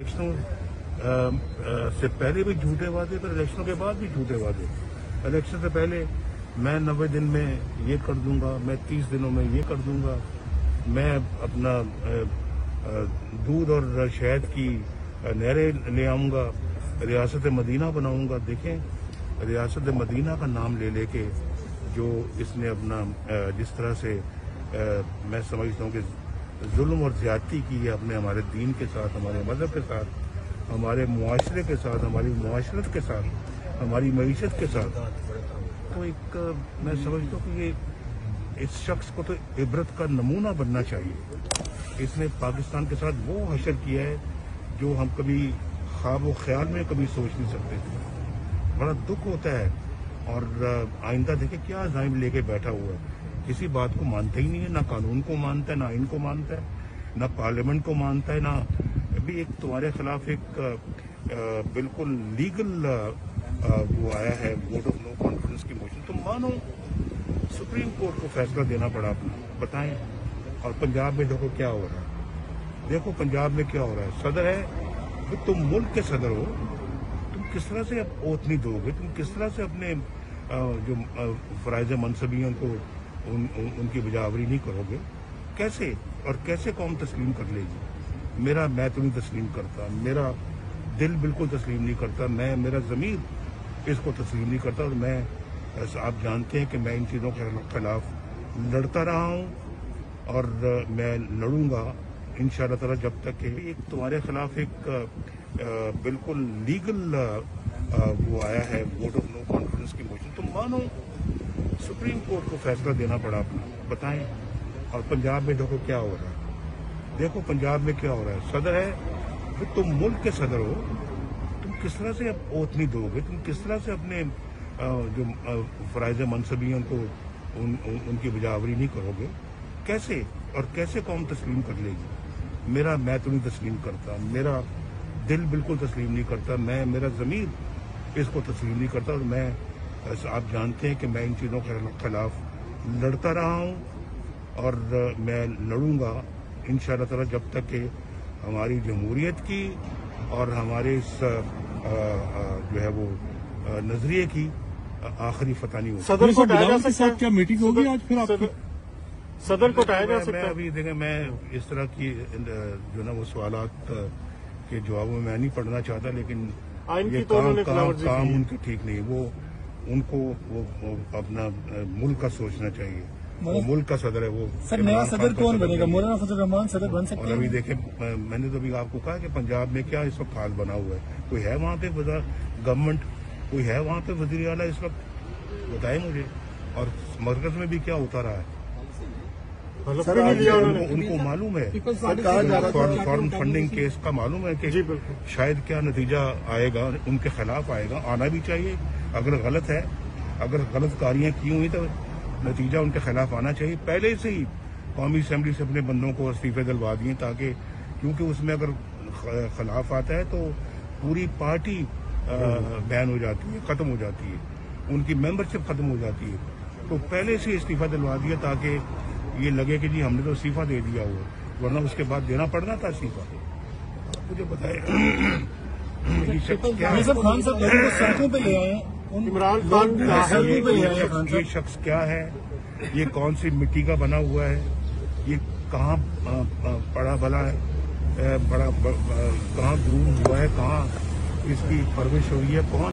इलेक्शनों से पहले भी झूठे वादे, पर इलेक्शनों के बाद भी झूठे वादे। इलेक्शन से पहले मैं 90 दिन में ये कर दूंगा, मैं 30 दिनों में ये कर दूंगा, मैं अपना दूध और शहद की नहरें ले आऊंगा, रियासत मदीना बनाऊंगा। देखें, रियासत मदीना का नाम ले लेके जो इसने अपना जिस तरह से मैं समझता हूँ कि जुल्म और ज्यादती की है अपने हमारे दीन के साथ, हमारे मजहब के साथ, हमारे मुआशरे के साथ, हमारी मुआशरत के साथ, हमारी मईशत के साथ, तो एक मैं समझता हूँ कि ये इस शख्स को तो इबरत का नमूना बनना चाहिए। इसने पाकिस्तान के साथ वो हशर किया है जो हम कभी ख्वाब व ख्याल में कभी सोच नहीं सकते थे। बड़ा दुख होता है। और आइंदा देखे क्या अज़ाइम लेके बैठा हुआ है, किसी बात को मानता ही नहीं है, ना कानून को मानता है, ना आइन को मानता है, ना पार्लियामेंट को मानता है, ना अभी एक तुम्हारे खिलाफ एक बिल्कुल लीगल वो आया है वोट ऑफ नो कॉन्फिडेंस की मोशन। तुम मानो, सुप्रीम कोर्ट को फैसला देना पड़ा अपना, बताएं। और पंजाब में देखो क्या हो रहा है, देखो पंजाब में क्या हो रहा है। सदर है, तुम मुल्क के सदर हो, तुम किस तरह से अब ओथ नहीं दोगे, तुम किस तरह से अपने जो फराइज मनसबी हैं उनको उनकी बजावरी नहीं करोगे, कैसे और कैसे कौम तस्लीम कर लेगी। मैं तो नहीं तस्लीम करता, मेरा दिल बिल्कुल तस्लीम नहीं करता, मेरा ज़मीर इसको तस्लीम नहीं करता। और मैं, आप जानते हैं कि मैं इन चीज़ों के खिलाफ लड़ता रहा हूँ और मैं लड़ूंगा इंशाअल्लाह ताला जब तक कि एक तुम्हारे खिलाफ एक बिल्कुल लीगल वो आया है वोट ऑफ नो कॉन्फिडेंस की मोशन। तुम मानो, सुप्रीम कोर्ट को फैसला देना पड़ा अपना, बताएं। और पंजाब में देखो क्या हो रहा है, देखो पंजाब में क्या हो रहा है। सदर है, तुम मुल्क के सदर हो, तुम किस तरह से अब ओथ नहीं दोगे, तुम किस तरह से अपने जो फराइज मनसबी हैं उनको उनकी बजावरी नहीं करोगे, कैसे और कैसे कौम तस्लीम कर लेगी। मैं तो नहीं तस्लीम करता, मेरा दिल बिल्कुल तस्लीम नहीं करता, मेरा ज़मीर इसको तस्लीम नहीं करता। और मैं, आप जानते हैं कि मैं इन चीज़ों के खिलाफ लड़ता रहा हूँ और मैं लड़ूंगा इंशाअल्लाह ताला जब तक कि हमारी जमहूरियत की और हमारे इस जो है वो नजरिए की आखिरी फतह नहीं होगी। सदर को हटाया जा सकता है? क्या मीटिंग होगी आज फिर आपकी? सदर को हटाया जा सकता है? अभी देखें, मैं इस तरह की जो ना वो सवालात के जवाबों में मैं नहीं पढ़ना चाहता, लेकिन ये काम उनके ठीक नहीं। वो उनको वो अपना मुल्क का सोचना चाहिए। वो मुल्क का सदर है। वो सर, नया सदर कौन बनेगा? मौलाना फजल रहमान सदर बन सकते हैं? और अभी देखें, मैंने तो अभी आपको कहा कि पंजाब में क्या इस वक्त हाल बना हुआ है। कोई है वहाँ पे गवर्नमेंट, कोई है वहाँ पे वजीर आला इस वक्त, बताए मुझे। और मरकज में भी क्या होता रहा है, उनको मालूम है। फॉरेन फंडिंग केस का मालूम है कि शायद क्या नतीजा आएगा, उनके खिलाफ आएगा, आना भी चाहिए। अगर गलत है, अगर गलत कारियां की हुई तो नतीजा उनके खिलाफ आना चाहिए। पहले से ही कौमी असम्बली से अपने बंदों को इस्तीफे दिलवा दिए, ताकि क्योंकि उसमें अगर खिलाफ आता है तो पूरी पार्टी बैन हो जाती है, खत्म हो जाती है, उनकी मेंबरशिप खत्म हो जाती है। तो पहले से इस्तीफा दिलवा दिया ताकि ये लगे कि जी हमने तो इस्तीफा दे दिया हुआ, वरना उसके बाद देना पड़ना था इस्तीफा। मुझे बताए खान साहब लोगों को सड़कों पे ले आए, इमरान खान ये शख्स क्या है, ये कौन सी मिट्टी का बना हुआ है, ये कहाँ पड़ा भला है, कहाँ ग्रूम हुआ है, कहाँ इसकी परवरिश हुई है, कौन